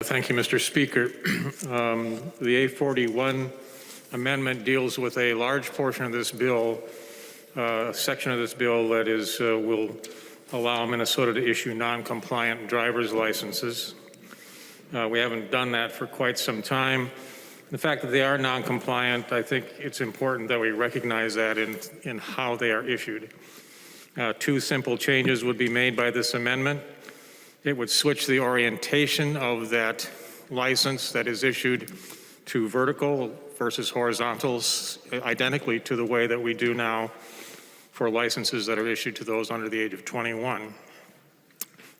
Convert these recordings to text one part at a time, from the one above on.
Thank you, Mr. Speaker. The A41 amendment deals with a large portion of this bill, a section of this bill that is will allow Minnesota to issue non-compliant driver's licenses. We haven't done that for quite some time. The fact that they are non-compliant, I think it's important that we recognize that in how they are issued. Two simple changes would be made by this amendment. It would switch the orientation of that license that is issued to vertical versus horizontals, identically to the way that we do now for licenses that are issued to those under the age of 21.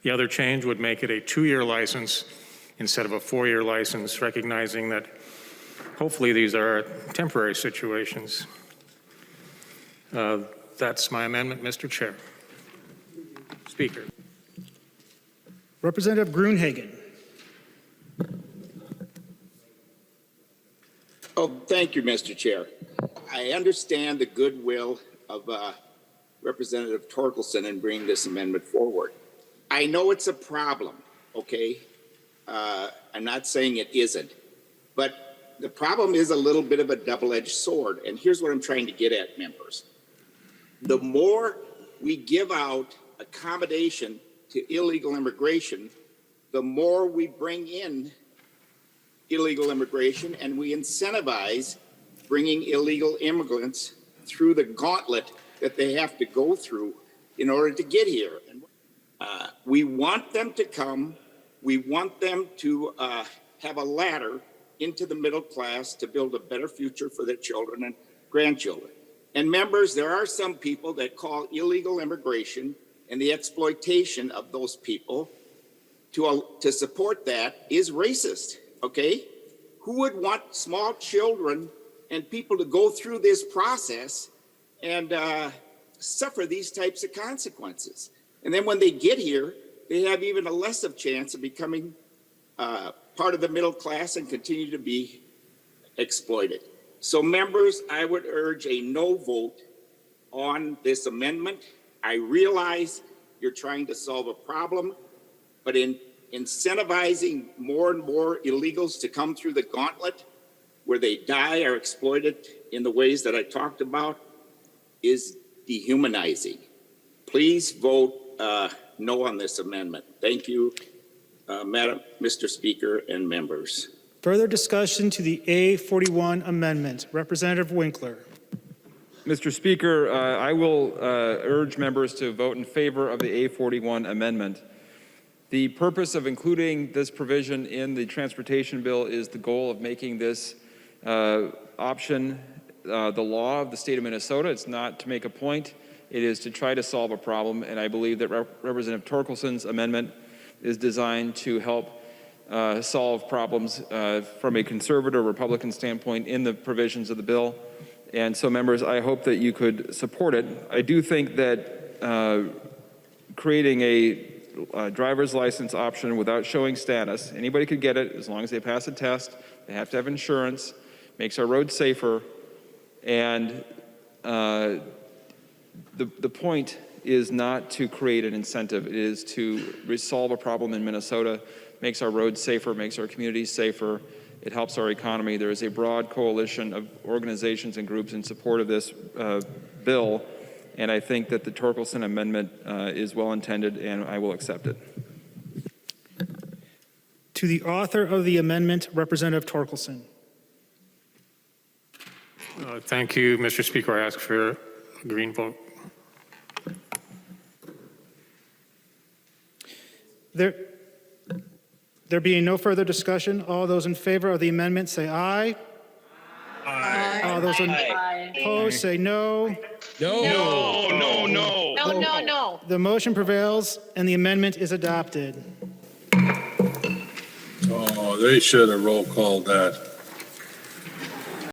The other change would make it a 2-year license instead of a 4-year license, recognizing that hopefully these are temporary situations. That's my amendment, Mr. Chair. Speaker. Representative Gruenhagen. Oh, thank you, Mr. Chair. I understand the goodwill of Representative Torkelson in bringing this amendment forward. I know it's a problem, okay? I'm not saying it isn't, but the problem is a little bit of a double-edged sword, and here's what I'm trying to get at, members. The more we give out accommodation to illegal immigration, the more we bring in illegal immigration, and we incentivize bringing illegal immigrants through the gauntlet that they have to go through in order to get here. We want them to come. We want them to have a ladder into the middle class to build a better future for their children and grandchildren. And members, there are some people that call illegal immigration and the exploitation of those people to support that is racist, okay? Who would want small children and people to go through this process and suffer these types of consequences? And then when they get here, they have even a less of chance of becoming part of the middle class and continue to be exploited. So members, I would urge a no vote on this amendment. I realize you're trying to solve a problem, but in incentivizing more and more illegals to come through the gauntlet where they die or exploited in the ways that I talked about is dehumanizing. Please vote no on this amendment. Thank you, Mr. Speaker and members. Further discussion to the A41 amendment. Representative Winkler. Mr. Speaker, I will urge members to vote in favor of the A41 amendment. The purpose of including this provision in the transportation bill is the goal of making this option the law of the state of Minnesota. It's not to make a point. It is to try to solve a problem, and I believe that Representative Torkelson's amendment is designed to help solve problems from a conservative Republican standpoint in the provisions of the bill. And so, members, I hope that you could support it. I do think that creating a driver's license option without showing status, anybody could get it as long as they pass a test, they have to have insurance, makes our roads safer, and the point is not to create an incentive. It is to resolve a problem in Minnesota, makes our roads safer, makes our communities safer. It helps our economy. There is a broad coalition of organizations and groups in support of this bill, and I think that the Torkelson amendment is well intended, and I will accept it. To the author of the amendment, Representative Torkelson. Thank you, Mr. Speaker. I ask for a green vote. There being no further discussion, all those in favor of the amendment say aye. Aye. All those opposed say no. No. The motion prevails and the amendment is adopted. Oh, they should have roll called that.